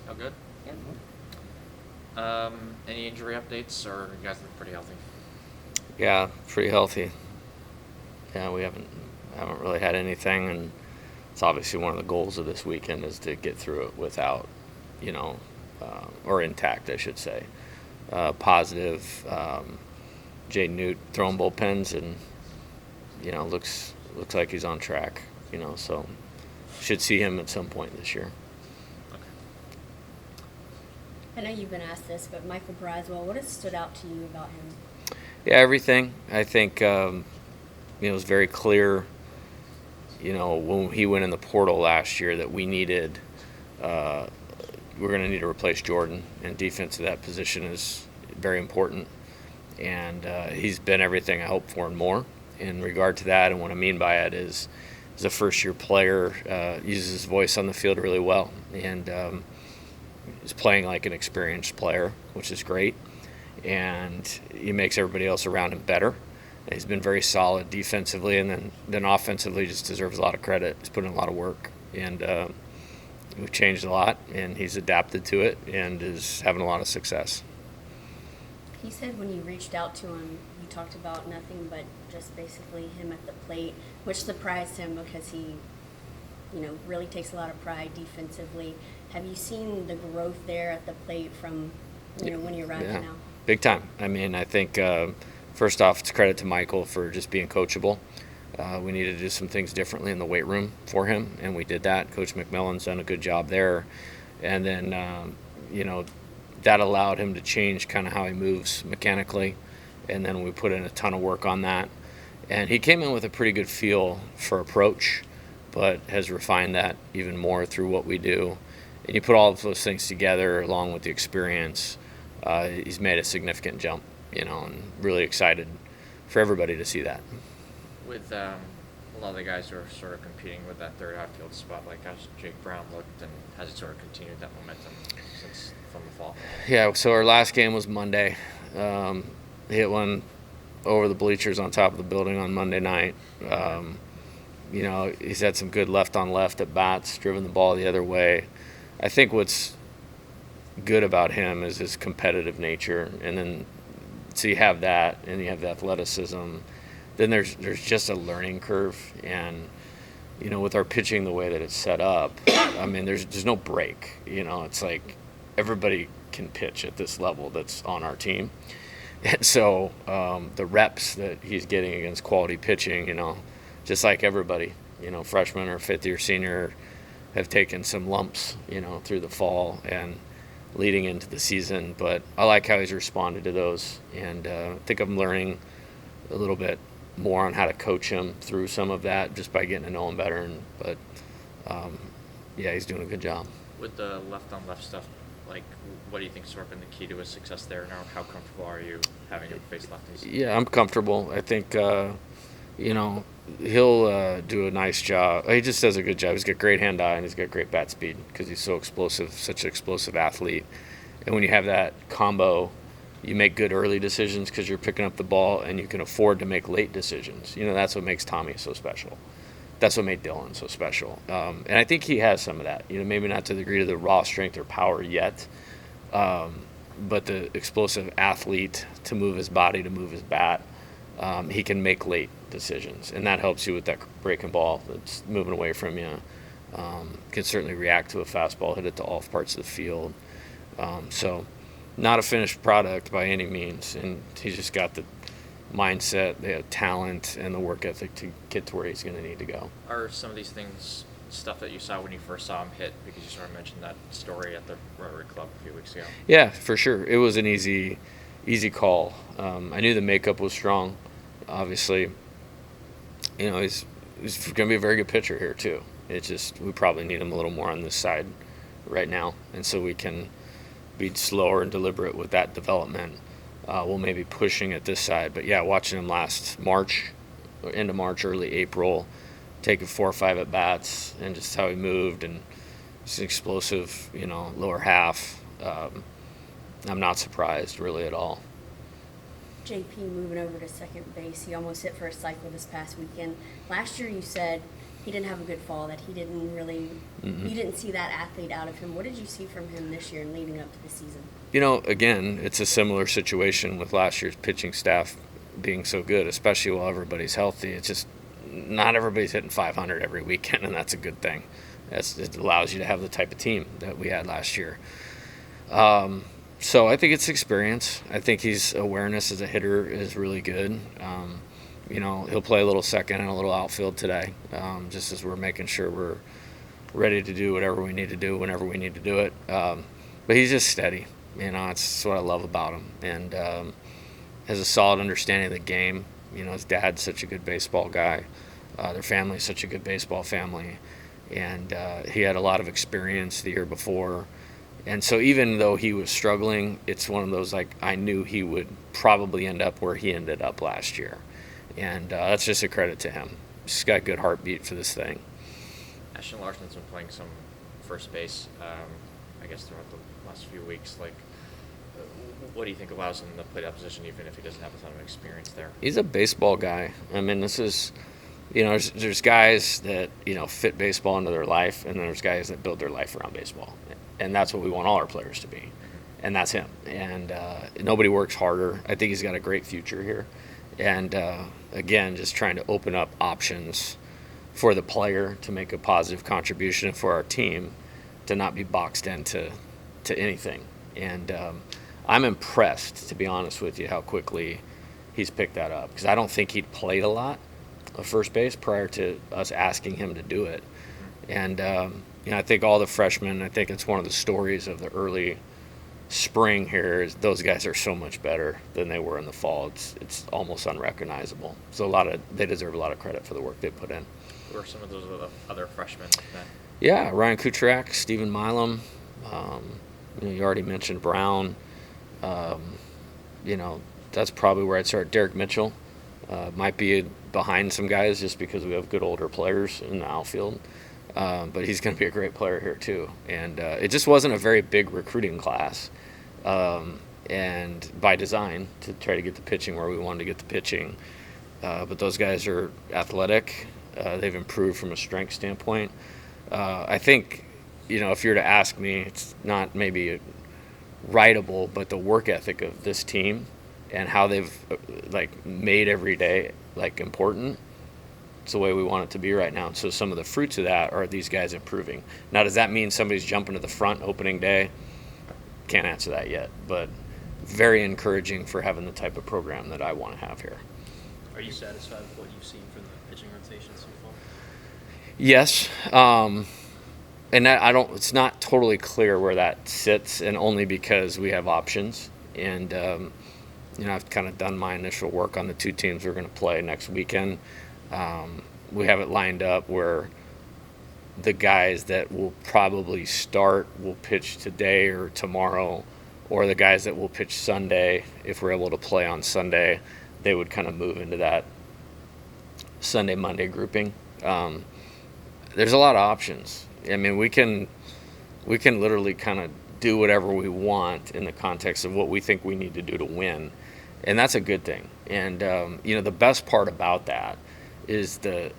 Oh, good. Yeah. Any injury updates, or you guys look pretty healthy? Yeah, pretty healthy. Yeah, we haven't really had anything, and it's obviously one of the goals of this weekend is to get through it without, or intact, I should say. Positive. Jay Newt throwing bullpens, and looks like he's on track. So should see him at some point this year. Okay. I know you've been asked this, but Michael Braswell, what has stood out to you about him? Yeah, everything. I think it was very clear. When he went in the portal last year, that we needed. We're going to need to replace Jordan, and defense at that position is very important. And he's been everything I hoped for and more in regard to that. And what I mean by it is, as a first-year player, uses his voice on the field really well, and is playing like an experienced player, which is great. And he makes everybody else around him better. And he's been very solid defensively, and then offensively just deserves a lot of credit. He's put in a lot of work, and we've changed a lot, and he's adapted to it and is having a lot of success. He said when you reached out to him, you talked about nothing but just basically him at the plate, which surprised him because he, really takes a lot of pride defensively. Have you seen the growth there at the plate from, when you arrived Yeah, now? big time. I mean, I think first off, it's credit to Michael for just being coachable. We needed to do some things differently in the weight room for him, and we did that. Coach McMillan's done a good job there. And then, that allowed him to change kind of how he moves mechanically, and then we put in a ton of work on that. And he came in with a pretty good feel for approach, but has refined that even more through what we do. And you put all of those things together along with the experience, he's made a significant jump, and really excited for everybody to see that. With a lot of the guys who are sort of competing with that third outfield spot, like how's Jake Brown looked, and has it sort of continued that momentum since from the fall? Yeah, so our last game was Monday. Hit one over the bleachers on top of the building on Monday night. He's had some good left-on-left at bats, driven the ball the other way. I think what's good about him is his competitive nature, and then so you have that, and you have the athleticism. Then there's just a learning curve, and with our pitching the way that it's set up, I mean there's no break. It's like everybody can pitch at this level that's on our team, and so the reps that he's getting against quality pitching, just like everybody, freshman or fifth-year senior, have taken some lumps, through the fall and leading into the season. But I like how he's responded to those, and I think I'm learning a little bit more on how to coach him through some of that just by getting to know him better. But he's doing a good job. With the left-on-left stuff, like, what do you think has sort of been the key to his success there now? How comfortable are you having him face lefties? Yeah, I'm comfortable. I think, he'll do a nice job. He just does a good job. He's got great hand-eye, and he's got great bat speed because he's so explosive, such an explosive athlete. And when you have that combo, you make good early decisions because you're picking up the ball, and you can afford to make late decisions. That's what makes Tommy so special. That's what made Dylan so special. And I think he has some of that. Maybe not to the degree of the raw strength or power yet, but the explosive athlete to move his body, to move his bat, he can make late decisions, and that helps you with that breaking ball that's moving away from you. Can certainly react to a fastball, hit it to all parts of the field. So not a finished product by any means, and he's just got the mindset, the talent, and the work ethic to get to where he's going to need to go. Are some of these things stuff that you saw when you first saw him hit, because you sort of mentioned that story at the Rotary Club a few weeks ago? Yeah, for sure. It was an easy call. I knew the makeup was strong, obviously. He's going to be a very good pitcher here too. It's just we probably need him a little more on this side right now, and so we can be slower and deliberate with that development. We'll maybe pushing at this side, but yeah, watching him last March, end of March, early April, taking 4 or 5 at bats, and just how he moved, and it's an explosive, lower half. I'm not surprised really at all. JP moving over to second base. He almost hit for a cycle this past weekend. Last year you said he didn't have a good fall, that he didn't really, you didn't see that athlete out of him. What did you see from him this year and leading up to the season? Again, it's a similar situation with last year's pitching staff being so good, especially while everybody's healthy. It's just not everybody's hitting 500 every weekend, and that's a good thing. It allows you to have the type of team that we had last year. So I think it's experience. I think his awareness as a hitter is really good. He'll play a little second and a little outfield today, just as we're making sure we're ready to do whatever we need to do whenever we need to do it. But he's just steady. It's what I love about him. And has a solid understanding of the game. His dad's such a good baseball guy. Their family's such a good baseball family. And he had a lot of experience the year before. And so even though he was struggling, it's one of those, I knew he would probably end up where he ended up last year. And that's just a credit to him. He's got a good heartbeat for this thing. Ashton Larson's been playing some first base, I guess, throughout the last few weeks. What do you think allows him to play that position even if he doesn't have a ton of experience there? He's a baseball guy. This is, there's guys that, fit baseball into their life, and then there's guys that build their life around baseball. And that's what we want all our players to be. And that's him. And nobody works harder. I think he's got a great future here. And, again, just trying to open up options for the player to make a positive contribution, for our team to not be boxed into anything. And I'm impressed, to be honest with you, how quickly he's picked that up. Because I don't think he'd played a lot of first base prior to us asking him to do it. And, I think all the freshmen, I think it's one of the stories of the early spring here is those guys are so much better than they were in the fall. It's almost unrecognizable. So they deserve a lot of credit for the work they put in. Who are some of those other freshmen then? Yeah, Ryan Kucharak, Stephen Milam. You already mentioned Brown. That's probably where I'd start. Derek Mitchell might be behind some guys just because we have good older players in the outfield. But he's going to be a great player here too. And it just wasn't a very big recruiting class. And by design, to try to get the pitching where we wanted to get the pitching. But those guys are athletic. They've improved from a strength standpoint. I think, if you were to ask me, it's not maybe writable, but the work ethic of this team and how they've made every day important. It's the way we want it to be right now. And so some of the fruits of that are these guys improving. Now, does that mean somebody's jumping to the front opening day? Can't answer that yet, but very encouraging for having the type of program that I want to have here. Are you satisfied with what you've seen from the pitching rotation so far? Yes. And that it's not totally clear where that sits, and only because we have options. And, I've kind of done my initial work on the two teams we're going to play next weekend. We have it lined up where the guys that will probably start will pitch today or tomorrow, or the guys that will pitch Sunday, if we're able to play on Sunday, they would kind of move into that Sunday, Monday grouping. There's a lot of options. We can literally kind of do whatever we want in the context of what we think we need to do to win, and that's a good thing. And the best part about that is the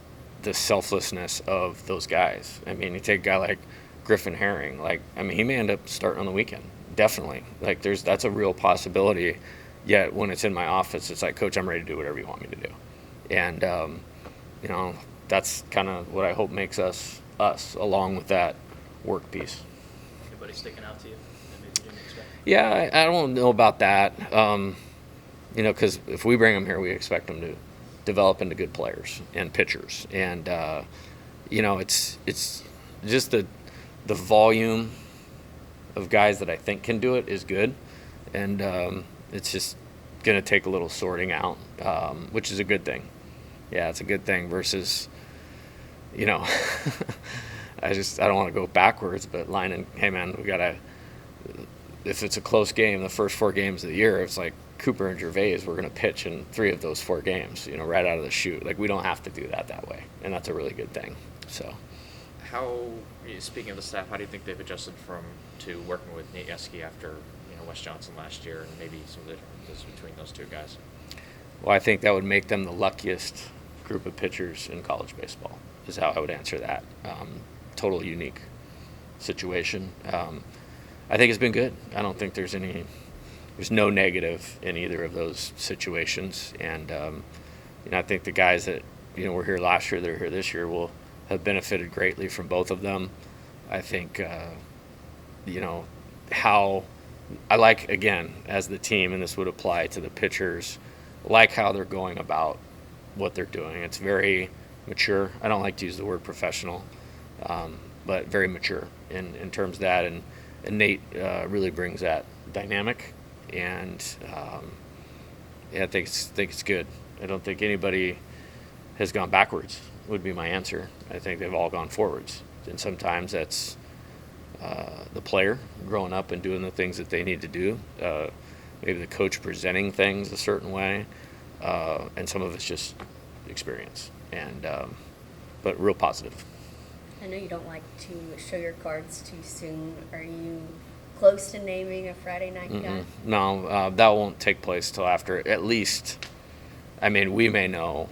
selflessness of those guys. You take a guy like Griffin Herring, he may end up starting on the weekend, definitely. That's a real possibility. Yet when it's in my office, it's like, Coach, I'm ready to do whatever you want me to do. And that's kind of what I hope makes us along with that work piece. Anybody sticking out to you that maybe you didn't expect? Yeah, I don't know about that. Because if we bring them here, we expect them to develop into good players and pitchers. And, it's just the volume of guys that I think can do it is good. And it's just going to take a little sorting out, which is a good thing. Yeah, it's a good thing versus, I don't want to go backwards, but lining, hey, man, if it's a close game, the first 4 games of the year, it's like Cooper and Gervais, we're going to pitch in 3 of those 4 games, right out of the chute. We don't have to do that way, and that's a really good thing. So, speaking of the staff, how do you think they've adjusted to working with Nate Yeske after Wes Johnson last year, and maybe some of the differences between those two guys? Well, I think that would make them the luckiest group of pitchers in college baseball, is how I would answer that. Total unique situation. I think it's been good. I don't think there's no negative in either of those situations. And, I think the guys that, were here last year, that are here this year will have benefited greatly from both of them. I think, how I like, again, as the team, and this would apply to the pitchers, like how they're going about what they're doing. It's very mature. I don't like to use the word professional, but very mature in terms of that. And Nate really brings that dynamic, and I think it's good. I don't think anybody has gone backwards, would be my answer. I think they've all gone forwards, and sometimes that's the player growing up and doing the things that they need to do. Maybe the coach presenting things a certain way, and some of it's just experience. And but real positive. I know you don't like to show your cards too soon. Are you close to naming a Friday night guy? No, that won't take place till after at least. I mean, we may know,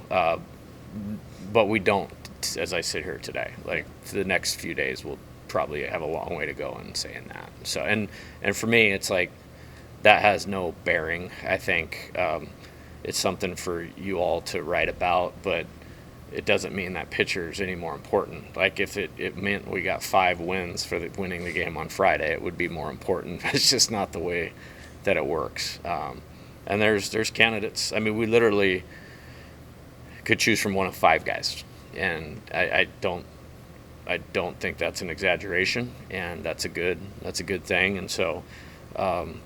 but we don't. As I sit here today, like for the next few days, we'll probably have a long way to go in saying that. So, and for me, it's like that has no bearing. I think it's something for you all to write about, but it doesn't mean that pitcher is any more important. Like if it meant we got 5 wins for winning the game on Friday, it would be more important. It's just not the way that it works. And there's candidates. I mean, we literally could choose from one of 5 guys, and I don't think that's an exaggeration, and that's a good thing. And so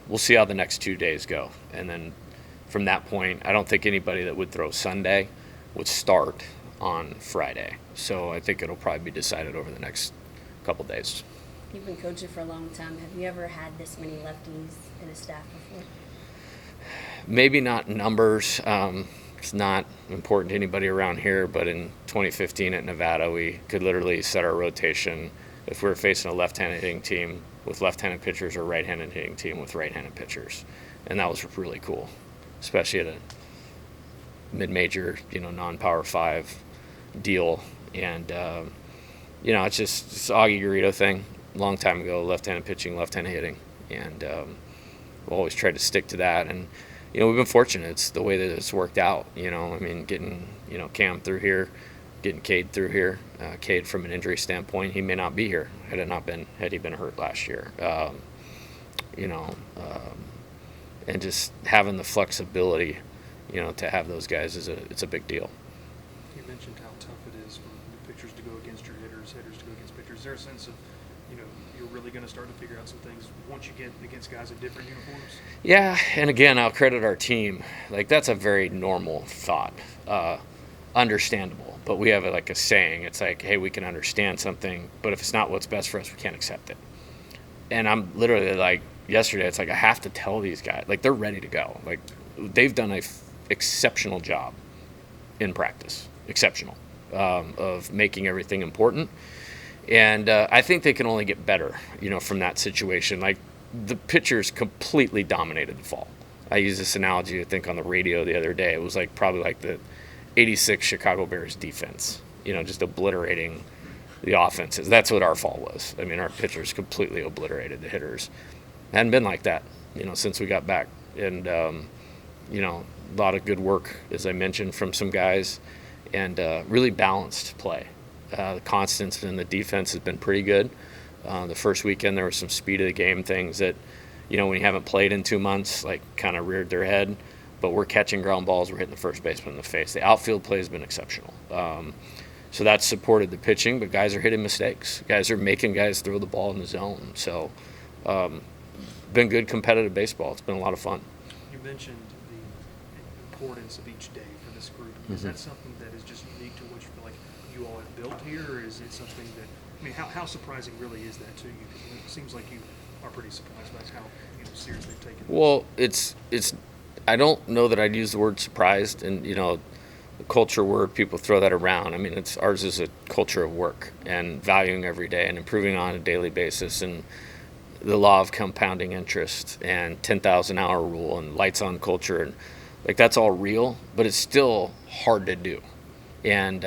we'll see how the next 2 days go, and then from that point, I don't think anybody that would throw Sunday would start on Friday. So I think it'll probably be decided over the next couple days. You've been coaching for a long time. Have you ever had this many lefties in a staff before? Maybe not numbers. It's not important to anybody around here, but in 2015 at Nevada, we could literally set our rotation if we were facing a left-handed hitting team with left-handed pitchers or right-handed hitting team with right-handed pitchers. And that was really cool, especially at a mid-major, non-Power 5 deal. And, it's just Augie Garrido thing. A long time ago, left-handed pitching, left-handed hitting. And we've always tried to stick to that. And, we've been fortunate. It's the way that it's worked out. Getting, Cam through here, getting Cade through here. Cade, from an injury standpoint, he may not be here had he been hurt last year. And just having the flexibility, to have those guys it's a big deal. You mentioned how tough it is for the pitchers to go against your hitters to go against pitchers. Is there a sense of, you're really going to start to figure out some things once you get against guys in different uniforms? Yeah, and again, I'll credit our team. Like, that's a very normal thought, understandable. But we have a saying. It's like, hey, we can understand something, but if it's not what's best for us, we can't accept it. And I'm literally like, yesterday, it's like I have to tell these guys, like, they're ready to go. Like, they've done a exceptional job in practice, of making everything important. And I think they can only get better, from that situation. Like, the pitchers completely dominated the fall. I used this analogy, I think, on the radio the other day. It was probably like the 86 Chicago Bears defense, just obliterating the offenses. That's what our fall was. I mean, our pitchers completely obliterated the hitters. Hadn't been like that, since we got back. And, a lot of good work, as I mentioned, from some guys, and really balanced play. The constants in the defense has been pretty good. The first weekend, there was some speed of the game things that, when you haven't played in 2 months, kind of reared their head. But we're catching ground balls. We're hitting the first baseman in the face. The outfield play has been exceptional. So that's supported the pitching, but guys are hitting mistakes. Guys are making guys throw the ball in the zone. So been good competitive baseball. It's been a lot of fun. You mentioned the importance of each day for this group. Is that something that is just unique to what you feel like you all have built here, or is it something that, how surprising really is that to you? Because it seems like you are pretty surprised by how serious they've taken this. Well, it's. I don't know that I'd use the word surprised, and the culture word, people throw that around. I mean, ours is a culture of work and valuing every day and improving on a daily basis, and the law of compounding interest and 10,000 hour rule and lights on culture, and that's all real, but it's still hard to do. And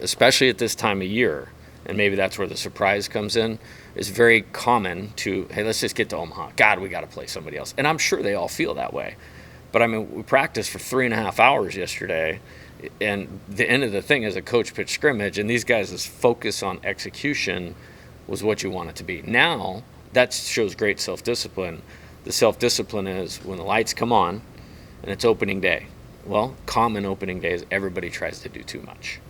especially at this time of year, and maybe that's where the surprise comes in, it's very common to, hey, let's just get to Omaha. God, we got to play somebody else. And I'm sure they all feel that way. But, I mean, we practiced for 3.5 hours yesterday, and the end of the thing is a coach pitch scrimmage, and these guys' focus on execution was what you want it to be. Now, that shows great self-discipline. The self-discipline is when the lights come on and it's opening day. Well, common opening days, everybody tries to do too much,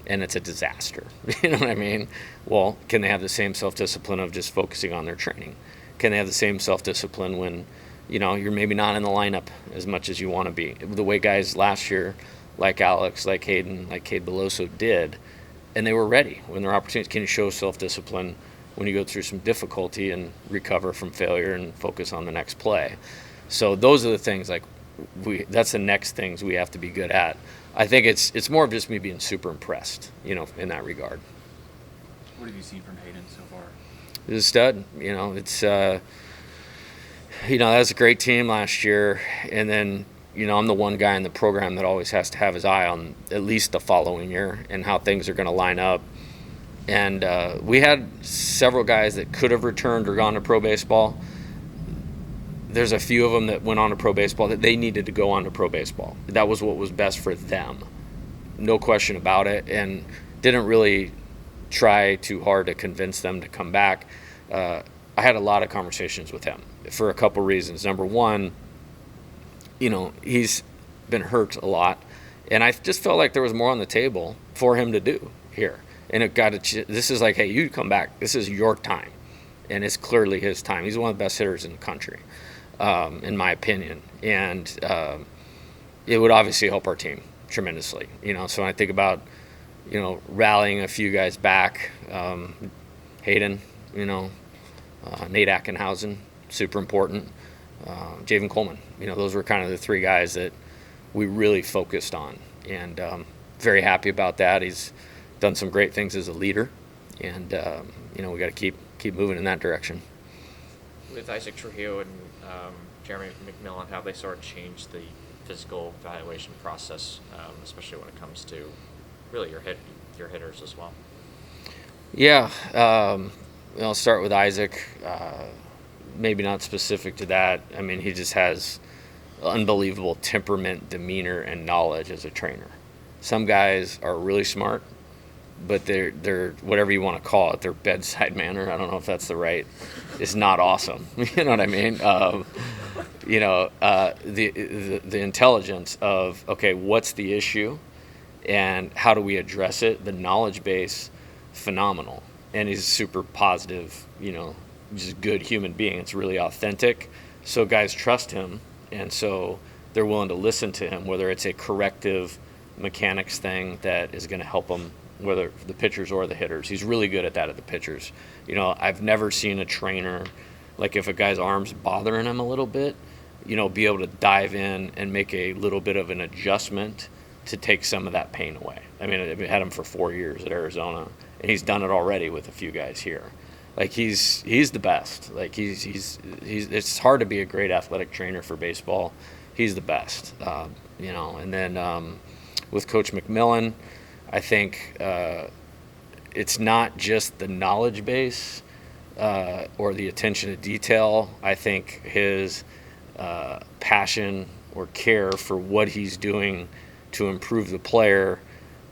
and it's a disaster. You know what I mean? Well, can they have the same self-discipline of just focusing on their training? Can they have the same self-discipline when, you know, you're maybe not in the lineup as much as you want to be? The way guys last year, like Alex, like Hayden, like Cade Beloso did, and they were ready when there were opportunities. Can you show self-discipline when you go through some difficulty and recover from failure and focus on the next play? So those are the things, like, that's the next things we have to be good at. I think it's more of just me being super impressed, you know, in that regard. What have you seen from Hayden so far? He's a stud. You know, it's you know, that was a great team last year, and then, you know, I'm the one guy in the program that always has to have his eye on at least the following year and how things are going to line up. And we had several guys that could have returned or gone to pro baseball. There's a few of them that went on to pro baseball that they needed to go on to pro baseball. That was what was best for them. No question about it. And didn't really try too hard to convince them to come back. I had a lot of conversations with him for a couple reasons. Number one, you know, he's been hurt a lot. And I just felt like there was more on the table for him to do here. And it got this is like, hey, you come back. This is your time. And it's clearly his time. He's one of the best hitters in the country, in my opinion. And it would obviously help our team tremendously. You know, so when I think about, you know, rallying a few guys back, Hayden, you know, Nate Ackenhausen, super important. Javen Coleman, you know, those were kind of the three guys that we really focused on. And very happy about that. He's done some great things as a leader. And, you know, we got to keep moving in that direction. With Isaac Trujillo and Jeremy McMillan, how they sort of changed the physical evaluation process, especially when it comes to really your hitters as well? Yeah, I'll start with Isaac. Maybe not specific to that. I mean, he just has unbelievable temperament, demeanor, and knowledge as a trainer. Some guys are really smart, but they're whatever you want to call it, their bedside manner, I don't know if that's the right, is not awesome. You know what I mean? You know, the intelligence of, okay, what's the issue and how do we address it? The knowledge base, phenomenal. And he's a super positive, you know, just good human being. It's really authentic. So guys trust him, and so they're willing to listen to him, whether it's a corrective mechanics thing that is going to help them, whether the pitchers or the hitters. He's really good at that at the pitchers. You know, I've never seen a trainer, like if a guy's arm's bothering him a little bit, you know, be able to dive in and make a little bit of an adjustment to take some of that pain away. I mean, I've had him for 4 years at Arizona, and he's done it already with a few guys here. Like he's the best. Like he's it's hard to be a great athletic trainer for baseball. He's the best, you know. And then with Coach McMillan, I think it's not just the knowledge base or the attention to detail. I think his passion or care for what he's doing to improve the player,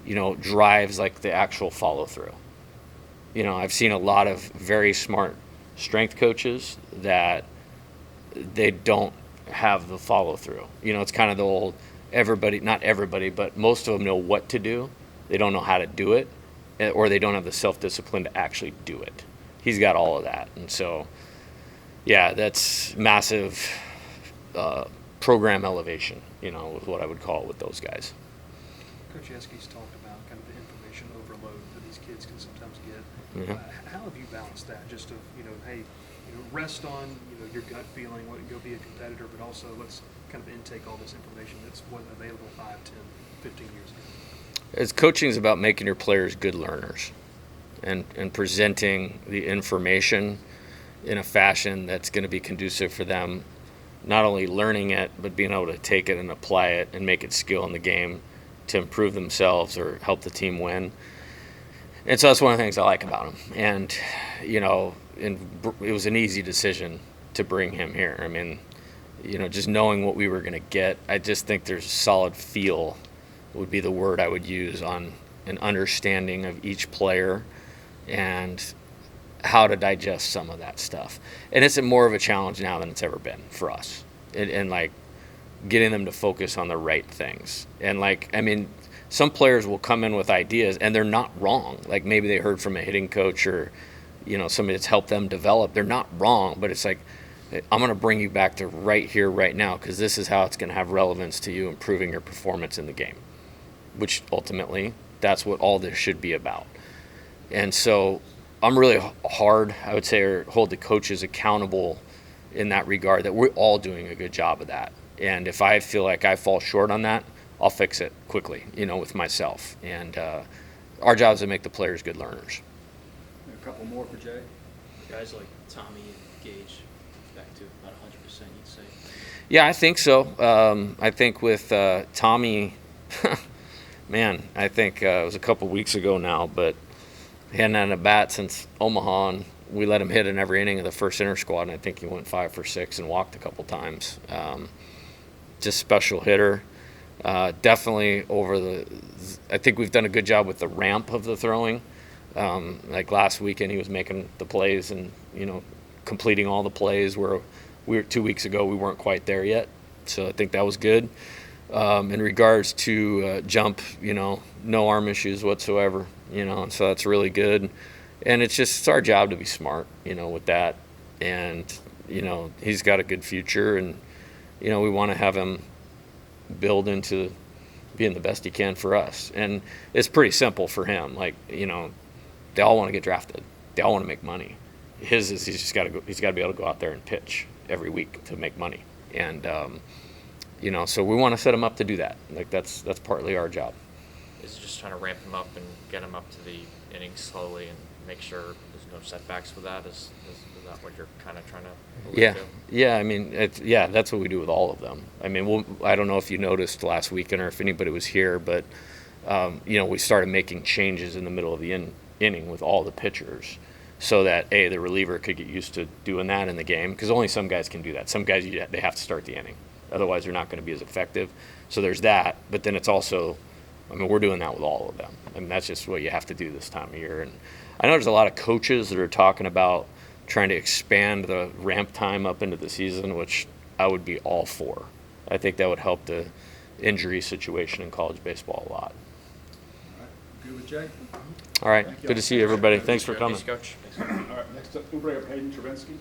you know, drives like the actual follow through. You know, I've seen a lot of very smart strength coaches that they don't have the follow through. You know, it's kind of the old not everybody, but most of them know what to do. They don't know how to do it, or they don't have the self-discipline to actually do it. He's got all of that. And so, yeah, that's massive program elevation, you know, is what I would call it with those guys. Coach Eske's talked about kind of the information overload that these kids can sometimes get. Yeah. How have you balanced that? Just to, you know, hey, you know, rest on, you know, your gut feeling, go be a competitor, but also let's kind of intake all this information that's wasn't available 5, 10, 15 years ago. As coaching is about making your players good learners and presenting the information in a fashion that's going to be conducive for them, not only learning it, but being able to take it and apply it and make it skill in the game to improve themselves or help the team win. And so that's one of the things I like about him. And, it was an easy decision to bring him here. I mean, just knowing what we were going to get, I just think there's a solid feel would be the word I would use on an understanding of each player and how to digest some of that stuff. And it's more of a challenge now than it's ever been for us. And like getting them to focus on the right things. And some players will come in with ideas and they're not wrong. Like maybe they heard from a hitting coach or, somebody that's helped them develop. They're not wrong, but it's like, I'm going to bring you back to right here, right now, because this is how it's going to have relevance to you improving your performance in the game, which ultimately that's what all this should be about. And so I'm really hard, I would say, or hold the coaches accountable in that regard, that we're all doing a good job of that. And if I feel like I fall short on that, I'll fix it quickly, with myself. And our job is to make the players good learners. A couple more for Jay. Guys like Tommy and Gage back to about 100%, you'd say. Yeah, I think so. I think with Tommy, man, I think it was a couple weeks ago now, but he hadn't had a bat since Omaha, and we let him hit in every inning of the first inter squad, and I think he went 5 for 6 and walked a couple times. Just special hitter. Definitely I think we've done a good job with the ramp of the throwing. Like last weekend, he was making the plays and, completing all the plays where 2 weeks ago we weren't quite there yet. So I think that was good. In regards to jump, no arm issues whatsoever, and so that's really good. And it's our job to be smart, with that. And, he's got a good future, and, we want to have him build into being the best he can for us. And it's pretty simple for him. Like, they all want to get drafted. They all want to make money. His is he's got to be able to go out there and pitch every week to make money. And, so we want to set him up to do that. Like that's partly our job. Is it just trying to ramp him up and get him up to the innings slowly and make sure there's no setbacks with that? Is that what you're kind of trying to allude to? Yeah. I mean, that's what we do with all of them. I mean, I don't know if you noticed last weekend or if anybody was here, but we started making changes in the middle of the inning with all the pitchers, so that the reliever could get used to doing that in the game, because only some guys can do that. Some guys they have to start the inning, otherwise they're not going to be as effective. So there's that, but then it's also, we're doing that with all of them. That's just what you have to do this time of year. And I know there's a lot of coaches that are talking about trying to expand the ramp time up into the season, which I would be all for. I think that would help the injury situation in college baseball a lot. All right, good with Jay? All right, Thank you. good to see you, everybody. Thanks for coming. Thanks, Coach. All right, next up, we'll bring up Hayden Travinsky.